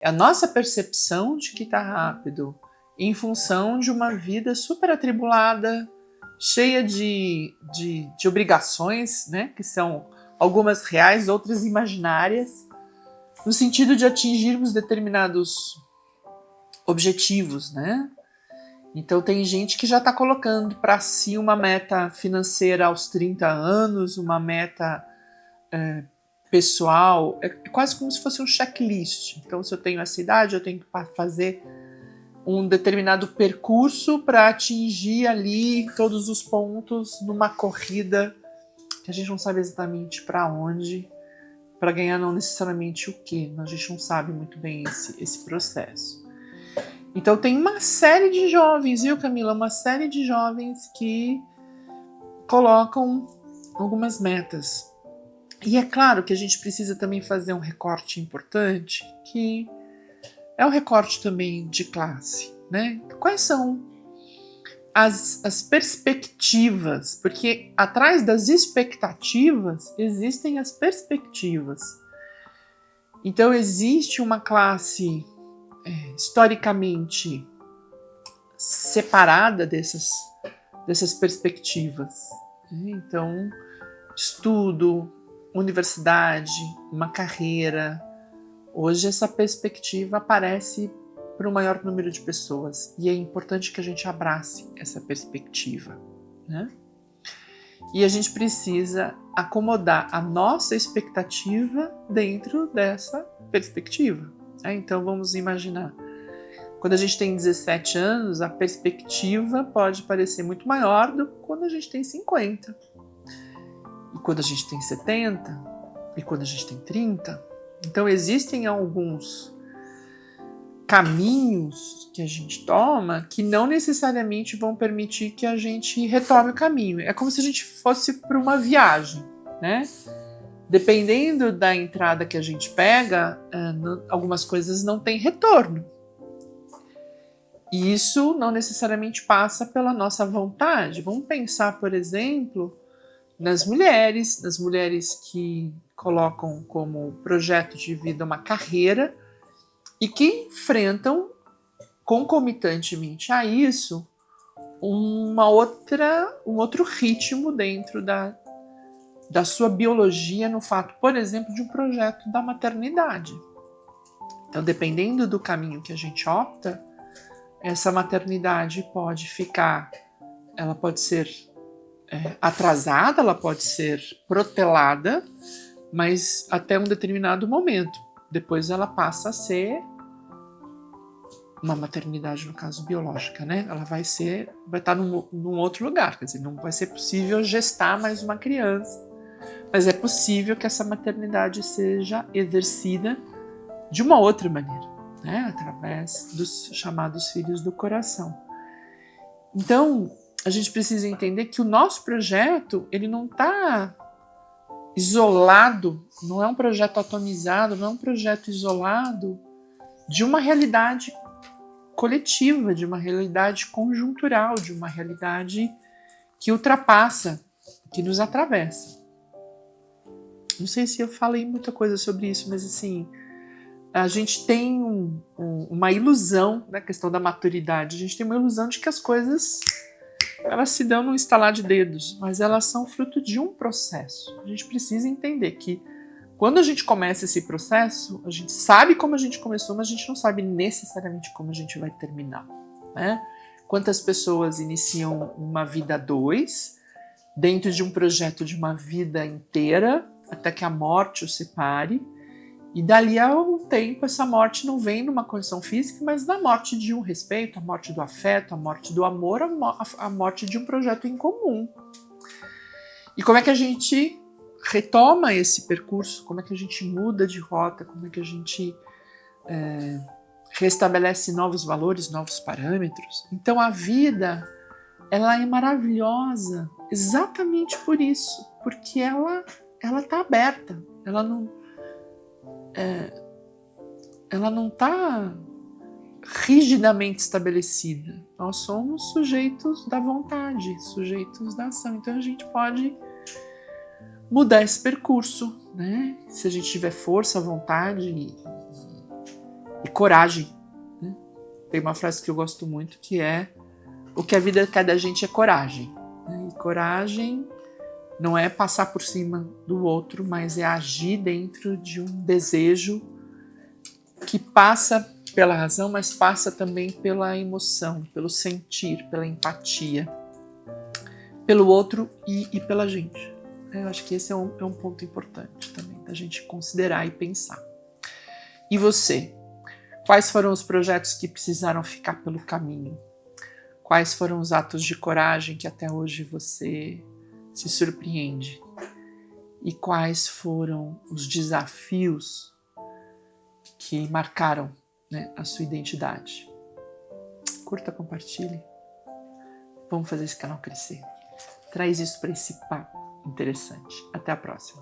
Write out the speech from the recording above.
É a nossa percepção de que está rápido em função de uma vida super atribulada, cheia de obrigações, né? Que são algumas reais, outras imaginárias, no sentido de atingirmos determinados objetivos, né? Então tem gente que já está colocando para si uma meta financeira aos 30 anos, uma meta pessoal, é quase como se fosse um checklist. Então se eu tenho essa idade, eu tenho que fazer um determinado percurso para atingir ali todos os pontos numa corrida que a gente não sabe exatamente para onde, para ganhar não necessariamente o que, a gente não sabe muito bem esse processo. Então tem uma série de jovens, viu, Camila? Uma série de jovens que colocam algumas metas. E é claro que a gente precisa também fazer um recorte importante, que é o recorte também de classe, né? Quais são as perspectivas? Porque atrás das expectativas existem as perspectivas. Então existe uma classe historicamente separada dessas perspectivas. Então, estudo, universidade, uma carreira. Hoje essa perspectiva aparece para o maior número de pessoas e é importante que a gente abrace essa perspectiva, né? E a gente precisa acomodar a nossa expectativa dentro dessa perspectiva. Então vamos imaginar, quando a gente tem 17 anos, a perspectiva pode parecer muito maior do que quando a gente tem 50. E quando a gente tem 70, e quando a gente tem 30. Então existem alguns caminhos que a gente toma que não necessariamente vão permitir que a gente retome o caminho. É como se a gente fosse para uma viagem, né? Dependendo da entrada que a gente pega, algumas coisas não têm retorno. E isso não necessariamente passa pela nossa vontade. Vamos pensar, por exemplo, nas mulheres que colocam como projeto de vida uma carreira e que enfrentam concomitantemente a isso um outro ritmo dentro da sua biologia no fato, por exemplo, de um projeto da maternidade. Então, dependendo do caminho que a gente opta, essa maternidade ela pode ser atrasada, ela pode ser protelada, mas até um determinado momento. Depois ela passa a ser uma maternidade, no caso biológica, né? Ela vai estar num outro lugar, quer dizer, não vai ser possível gestar mais uma criança, mas é possível que essa maternidade seja exercida de uma outra maneira, né? Através dos chamados filhos do coração. Então, a gente precisa entender que o nosso projeto, ele não está isolado, não é um projeto atomizado, não é um projeto isolado de uma realidade coletiva, de uma realidade conjuntural, de uma realidade que ultrapassa, que nos atravessa. Não sei se eu falei muita coisa sobre isso, mas assim, a gente tem uma ilusão na questão da maturidade, a gente tem uma ilusão de que as coisas elas se dão num estalar de dedos, mas elas são fruto de um processo. A gente precisa entender que quando a gente começa esse processo, a gente sabe como a gente começou, mas a gente não sabe necessariamente como a gente vai terminar, né? Quantas pessoas iniciam uma vida a dois, dentro de um projeto de uma vida inteira, até que a morte os separe, e dali a um tempo essa morte não vem numa condição física, mas na morte de um respeito, a morte do afeto, a morte do amor, a morte de um projeto em comum. E como é que a gente retoma esse percurso? Como é que a gente muda de rota? Como é que a gente restabelece novos valores, novos parâmetros? Então a vida, ela é maravilhosa exatamente por isso, porque ela está aberta, ela não está rigidamente estabelecida. Nós somos sujeitos da vontade, sujeitos da ação. Então a gente pode mudar esse percurso, né? Se a gente tiver força, vontade e coragem, né? Tem uma frase que eu gosto muito que é: o que a vida quer da gente é coragem, né? E coragem não é passar por cima do outro, mas é agir dentro de um desejo que passa pela razão, mas passa também pela emoção, pelo sentir, pela empatia, pelo outro e pela gente. Eu acho que esse é um ponto importante também da gente considerar e pensar. E você? Quais foram os projetos que precisaram ficar pelo caminho? Quais foram os atos de coragem que até hoje você se surpreende? E quais foram os desafios que marcaram, né, a sua identidade? Curta, compartilhe. Vamos fazer esse canal crescer. Traz isso para esse papo interessante. Até a próxima.